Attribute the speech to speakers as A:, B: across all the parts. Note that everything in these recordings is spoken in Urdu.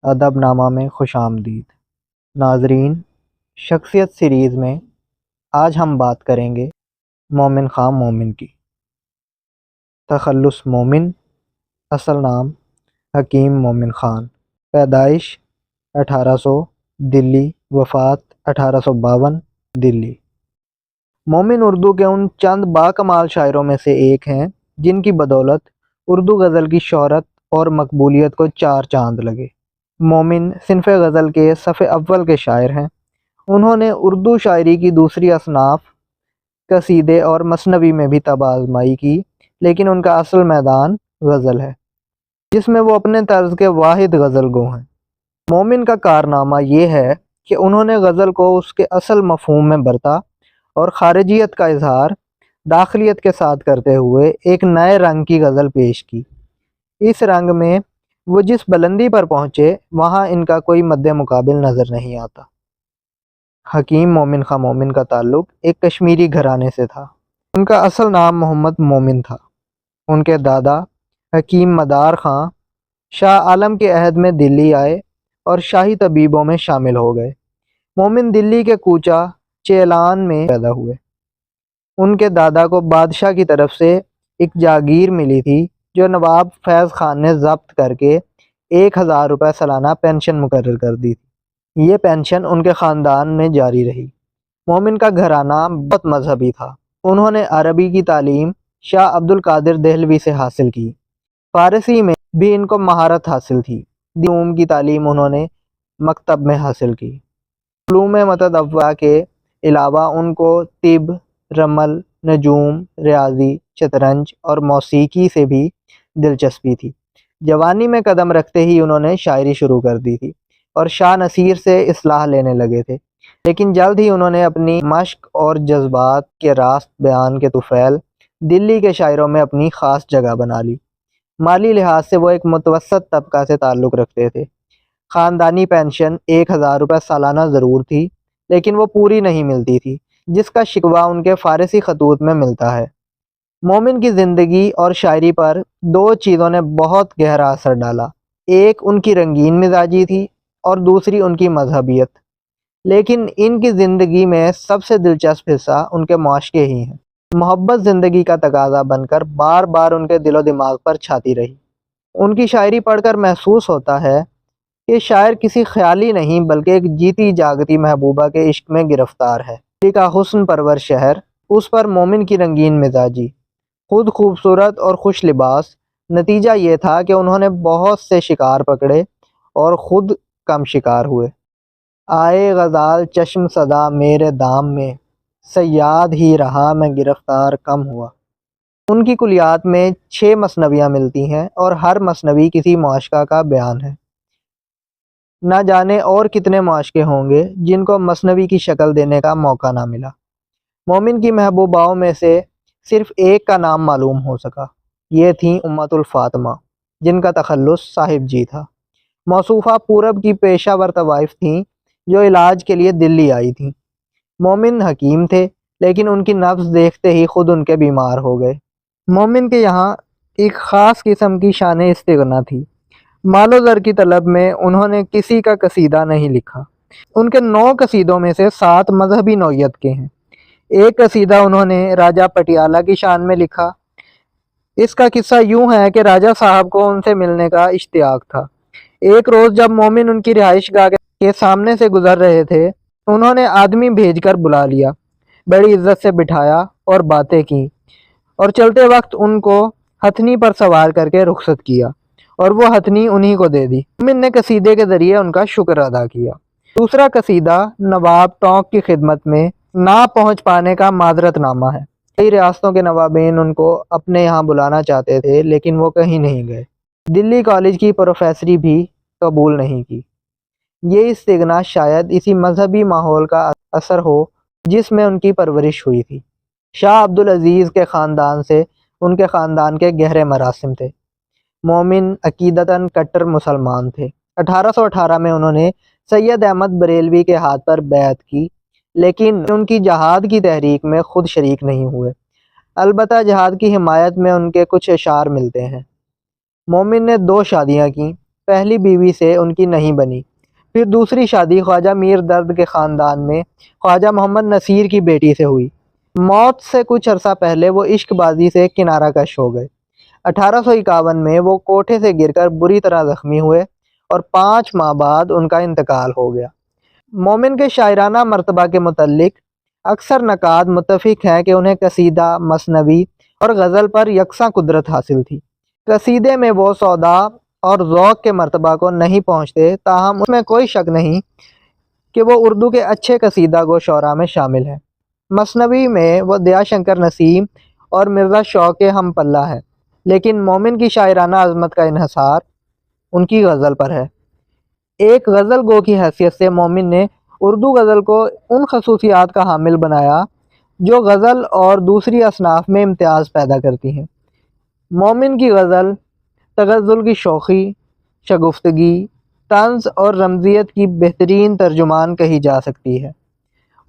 A: ادب نامہ میں خوش آمدید۔ ناظرین، شخصیت سیریز میں آج ہم بات کریں گے مومن خان مومن کی۔ تخلص مومن، اصل نام حکیم مومن خان، پیدائش 1800 دلی، وفات 1852 دلی۔ مومن اردو کے ان چند باکمال شاعروں میں سے ایک ہیں جن کی بدولت اردو غزل کی شہرت اور مقبولیت کو چار چاند لگے۔ مومن صنف غزل کے صف اول کے شاعر ہیں۔ انہوں نے اردو شاعری کی دوسری اصناف قصیدے اور مثنوی میں بھی طب آزمائی کی، لیکن ان کا اصل میدان غزل ہے، جس میں وہ اپنے طرز کے واحد غزل گو ہیں۔ مومن کا کارنامہ یہ ہے کہ انہوں نے غزل کو اس کے اصل مفہوم میں برتا اور خارجیت کا اظہار داخلیت کے ساتھ کرتے ہوئے ایک نئے رنگ کی غزل پیش کی۔ اس رنگ میں وہ جس بلندی پر پہنچے وہاں ان کا کوئی مد مقابل نظر نہیں آتا۔ حکیم مومن خان مومن کا تعلق ایک کشمیری گھرانے سے تھا۔ ان کا اصل نام محمد مومن تھا۔ ان کے دادا حکیم مدار خان شاہ عالم کے عہد میں دلی آئے اور شاہی طبیبوں میں شامل ہو گئے۔ مومن دلی کے کوچہ چیلان میں پیدا ہوئے۔ ان کے دادا کو بادشاہ کی طرف سے ایک جاگیر ملی تھی جو نواب فیض خان نے ضبط کر کے 1000 روپے سالانہ پینشن مقرر کر دی تھی۔ یہ پینشن ان کے خاندان میں جاری رہی۔ مومن کا گھرانہ بہت مذہبی تھا۔ انہوں نے عربی کی تعلیم شاہ عبد القادر دہلوی سے حاصل کی۔ فارسی میں بھی ان کو مہارت حاصل تھی۔ علوم کی تعلیم انہوں نے مکتب میں حاصل کی۔ علوم متنوع کے علاوہ ان کو طب، رمل، نجوم، ریاضی، شطرنج اور موسیقی سے بھی دلچسپی تھی۔ جوانی میں قدم رکھتے ہی انہوں نے شاعری شروع کر دی تھی اور شاہ نصیر سے اصلاح لینے لگے تھے، لیکن جلد ہی انہوں نے اپنی مشق اور جذبات کے راست بیان کے طفیل دلی کے شاعروں میں اپنی خاص جگہ بنا لی۔ مالی لحاظ سے وہ ایک متوسط طبقہ سے تعلق رکھتے تھے۔ خاندانی پینشن 1000 روپے سالانہ ضرور تھی، لیکن وہ پوری نہیں ملتی تھی، جس کا شکوہ ان کے فارسی خطوط میں ملتا ہے۔ مومن کی زندگی اور شاعری پر دو چیزوں نے بہت گہرا اثر ڈالا، ایک ان کی رنگین مزاجی تھی اور دوسری ان کی مذہبیت۔ لیکن ان کی زندگی میں سب سے دلچسپ حصہ ان کے معاشقے ہی ہیں۔ محبت زندگی کا تقاضا بن کر بار بار ان کے دل و دماغ پر چھاتی رہی۔ ان کی شاعری پڑھ کر محسوس ہوتا ہے کہ شاعر کسی خیالی نہیں بلکہ ایک جیتی جاگتی محبوبہ کے عشق میں گرفتار ہے۔ دلی کا حسن پرور شہر، اس پر مومن کی رنگین مزاجی، خود خوبصورت اور خوش لباس۔ نتیجہ یہ تھا کہ انہوں نے بہت سے شکار پکڑے اور خود کم شکار ہوئے۔ آئے غزال چشم صدا میرے دام میں، صیاد ہی رہا میں گرفتار کم ہوا۔ ان کی کلیات میں 6 مثنویاں ملتی ہیں اور ہر مثنوی کسی معاشقہ کا بیان ہے۔ نہ جانے اور کتنے معاشقے ہوں گے جن کو مثنوی کی شکل دینے کا موقع نہ ملا۔ مومن کی محبوباؤں میں سے صرف ایک کا نام معلوم ہو سکا۔ یہ تھیں امت الفاطمہ، جن کا تخلص صاحب جی تھا۔ موصوفہ پورب کی پیشہ ور طوائف تھیں جو علاج کے لیے دلی آئی تھیں۔ مومن حکیم تھے، لیکن ان کی نبض دیکھتے ہی خود ان کے بیمار ہو گئے۔ مومن کے یہاں ایک خاص قسم کی شان استغنا تھی۔ مال و زر کی طلب میں انہوں نے کسی کا قصیدہ نہیں لکھا۔ ان کے 9 قصیدوں میں سے 7 مذہبی نوعیت کے ہیں۔ ایک قصیدہ انہوں نے راجہ پٹیالہ کی شان میں لکھا۔ اس کا قصہ یوں ہے کہ راجہ صاحب کو ان سے ملنے کا اشتیاق تھا۔ ایک روز جب مومن ان کی رہائش گاہ کے سامنے سے گزر رہے تھے، انہوں نے آدمی بھیج کر بلا لیا، بڑی عزت سے بٹھایا اور باتیں کی، اور چلتے وقت ان کو ہتھنی پر سوار کر کے رخصت کیا اور وہ ہتھنی انہی کو دے دی۔ مومن نے قصیدے کے ذریعے ان کا شکر ادا کیا۔ دوسرا قصیدہ نواب ٹونک کی خدمت میں نہ پہنچ پانے کا معذرت نامہ ہے۔ کئی ریاستوں کے نوابین ان کو اپنے یہاں بلانا چاہتے تھے، لیکن وہ کہیں نہیں گئے۔ دلی کالج کی پروفیسری بھی قبول نہیں کی۔ یہ استغنا شاید اسی مذہبی ماحول کا اثر ہو جس میں ان کی پرورش ہوئی تھی۔ شاہ عبدالعزیز کے خاندان سے ان کے خاندان کے گہرے مراسم تھے۔ مومن عقیدتاً کٹر مسلمان تھے۔ 1818 میں انہوں نے سید احمد بریلوی کے ہاتھ پر بیعت کی، لیکن ان کی جہاد کی تحریک میں خود شریک نہیں ہوئے۔ البتہ جہاد کی حمایت میں ان کے کچھ اشعار ملتے ہیں۔ مومن نے 2 شادیاں کیں۔ پہلی بیوی سے ان کی نہیں بنی۔ پھر دوسری شادی خواجہ میر درد کے خاندان میں خواجہ محمد نصیر کی بیٹی سے ہوئی۔ موت سے کچھ عرصہ پہلے وہ عشق بازی سے کنارہ کش ہو گئے۔ 1851 میں وہ کوٹھے سے گر کر بری طرح زخمی ہوئے اور 5 ماہ بعد ان کا انتقال ہو گیا۔ مومن کے شاعرانہ مرتبہ کے متعلق اکثر نقاد متفق ہیں کہ انہیں قصیدہ، مثنوی اور غزل پر یکساں قدرت حاصل تھی۔ قصیدے میں وہ سودا اور ذوق کے مرتبہ کو نہیں پہنچتے، تاہم اس میں کوئی شک نہیں کہ وہ اردو کے اچھے قصیدہ گو شعراء میں شامل ہیں۔ مثنوی میں وہ دیا شنکر نسیم اور مرزا شوق کے ہم پلہ ہے، لیکن مومن کی شاعرانہ عظمت کا انحصار ان کی غزل پر ہے۔ ایک غزل گو کی حیثیت سے مومن نے اردو غزل کو ان خصوصیات کا حامل بنایا جو غزل اور دوسری اصناف میں امتیاز پیدا کرتی ہیں۔ مومن کی غزل تغزل کی شوخی، شگفتگی، طنز اور رمزیت کی بہترین ترجمان کہی جا سکتی ہے۔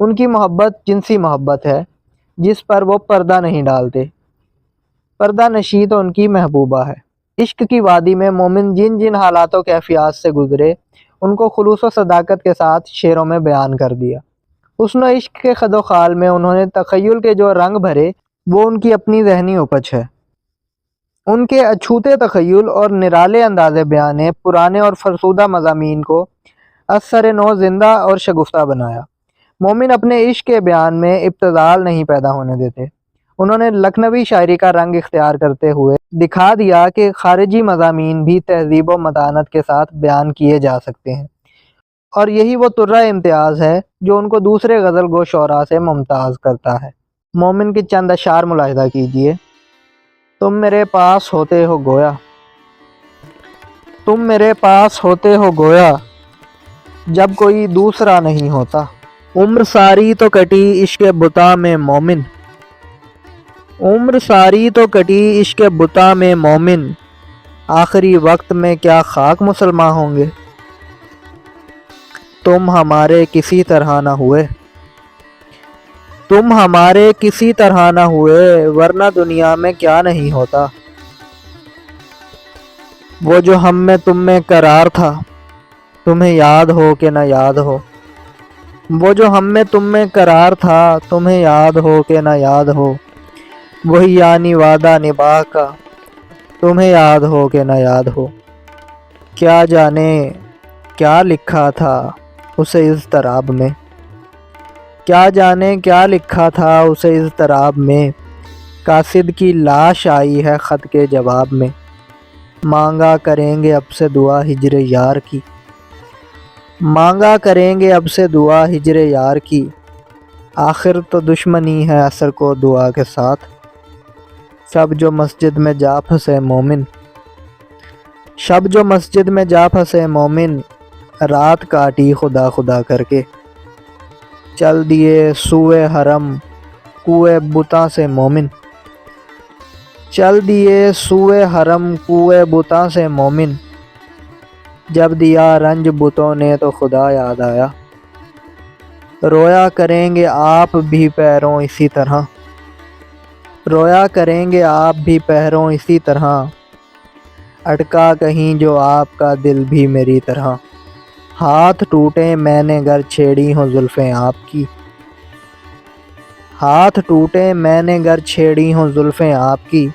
A: ان کی محبت جنسی محبت ہے جس پر وہ پردہ نہیں ڈالتے۔ پردہ نشی تو ان کی محبوبہ ہے۔ عشق کی وادی میں مومن جن جن حالات و کیفیات سے گزرے ان کو خلوص و صداقت کے ساتھ شعروں میں بیان کر دیا۔ حسن و عشق کے خد و خال میں انہوں نے تخیل کے جو رنگ بھرے وہ ان کی اپنی ذہنی اپج ہے۔ ان کے اچھوتے تخیل اور نرالے انداز بیان نے پرانے اور فرسودہ مضامین کو از سر نو زندہ اور شگفتہ بنایا۔ مومن اپنے عشق کے بیان میں ابتذال نہیں پیدا ہونے دیتے۔ انہوں نے لکھنوی شاعری کا رنگ اختیار کرتے ہوئے دکھا دیا کہ خارجی مضامین بھی تہذیب و متانت کے ساتھ بیان کیے جا سکتے ہیں، اور یہی وہ طرہ امتیاز ہے جو ان کو دوسرے غزل گو شعراء سے ممتاز کرتا ہے۔ مومن کے چند اشعار ملاحظہ کیجیے۔ تم میرے پاس ہوتے ہو گویا، تم میرے پاس ہوتے ہو گویا، جب کوئی دوسرا نہیں ہوتا۔ عمر ساری تو کٹی عشق بتا میں مومن، عمر ساری تو کٹی عشق بتا میں مومن، آخری وقت میں کیا خاک مسلمان ہوں گے۔ تم ہمارے کسی طرح نہ ہوئے، تم ہمارے کسی طرح نہ ہوئے، ورنہ دنیا میں کیا نہیں ہوتا۔ وہ جو ہم میں تم میں قرار تھا، تمہیں یاد ہو کہ نہ یاد ہو۔ وہ جو ہم میں تم میں قرار تھا، تمہیں یاد ہو کہ نہ یاد ہو۔ وہی یعنی وعدہ نباہ کا، تمہیں یاد ہو کہ نہ یاد ہو۔ کیا جانے کیا لکھا تھا اسے اضطراب میں، کیا جانے کیا لکھا تھا اسے اضطراب میں، قاصد کی لاش آئی ہے خط کے جواب میں۔ مانگا کریں گے اب سے دعا ہجر یار کی، مانگا کریں گے اب سے دعا ہجر یار کی، آخر تو دشمنی ہے عصر کو دعا کے ساتھ۔ شب جو مسجد میں جا پھنسے مومن، شب جو مسجد میں جا پھنسے مومن، رات کاٹی خدا خدا کر کے، چل دیے سوئے حرم کوئے بتاں سے مومن، چل دیے سوئے حرم کوئے بتاں سے مومن، جب دیا رنج بتوں نے تو خدا یاد آیا۔ رویا کریں گے آپ بھی پیروں اسی طرح، رویا کریں گے آپ بھی پیروں اسی طرح، اٹکا کہیں جو آپ کا دل بھی میری طرح۔ ہاتھ ٹوٹے میں نے گر چھیڑی ہوں زلفیں آپ کی، ہاتھ ٹوٹے میں نے گر چھیڑی ہوں زلفیں آپ کی،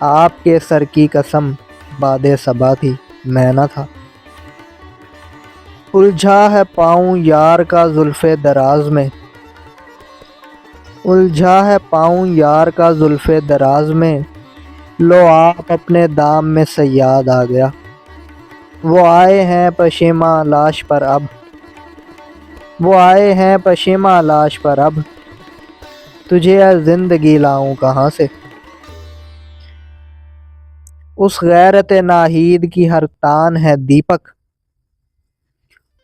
A: آپ کے سر کی قسم باد صبا تھی میں نہ تھا۔ الجھا ہے پاؤں یار کا زلف دراز میں، الجھا ہے پاؤں یار کا زلف دراز میں، لو آپ اپنے دام میں صیاد آ گیا۔ وہ آئے ہیں پشیماں لاش پر اب، وہ آئے ہیں پشیماں لاش پر اب، تجھے زندگی لاؤں کہاں سے۔ اس غیرت ناہید کی ہر تان ہے دیپک،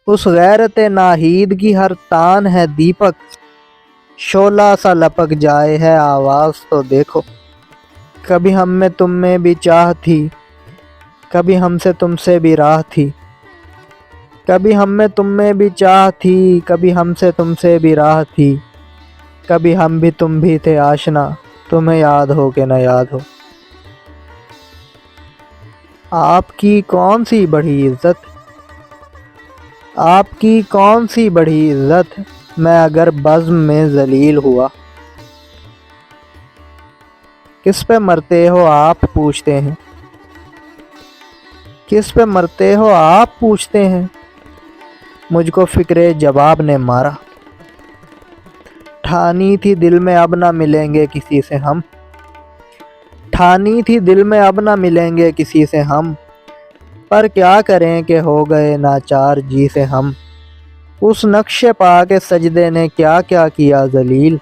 A: اس غیرت ناہید کی ہر تان ہے دیپک، شعلہ سا لپک جائے ہے آواز تو دیکھو۔ کبھی ہم میں تم میں بھی چاہ تھی، کبھی ہم سے تم سے بھی راہ تھی، کبھی ہم میں تم میں بھی چاہ تھی، کبھی ہم سے تم سے بھی راہ تھی، کبھی ہم بھی تم بھی تھے آشنا، تمہیں یاد ہو کہ نہ یاد ہو۔ آپ کی کون سی بڑی عزت، آپ کی کون سی بڑی عزت، میں اگر بزم میں ذلیل ہوا۔ کس پہ مرتے ہو آپ پوچھتے ہیں، کس پہ مرتے ہو آپ پوچھتے ہیں، مجھ کو فکر جواب نے مارا۔ ٹھانی تھی دل میں اب نہ ملیں گے کسی سے ہم، ٹھانی تھی دل میں اب نہ ملیں گے کسی سے ہم، پر کیا کریں کہ ہو گئے ناچار جی سے ہم۔ اس نقش پا کے سجدے نے کیا کیا کیا ذلیل،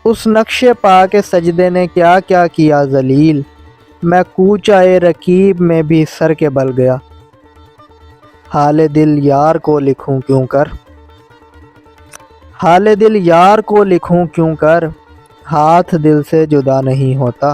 A: اس نقش پا کے سجدے نے کیا کیا کیا ذلیل، میں کوچہ رکیب میں بھی سر کے بل گیا۔ حال دل یار کو لکھوں کیوں کر، حال دل یار کو لکھوں کیوں کر، ہاتھ دل سے جدا نہیں ہوتا۔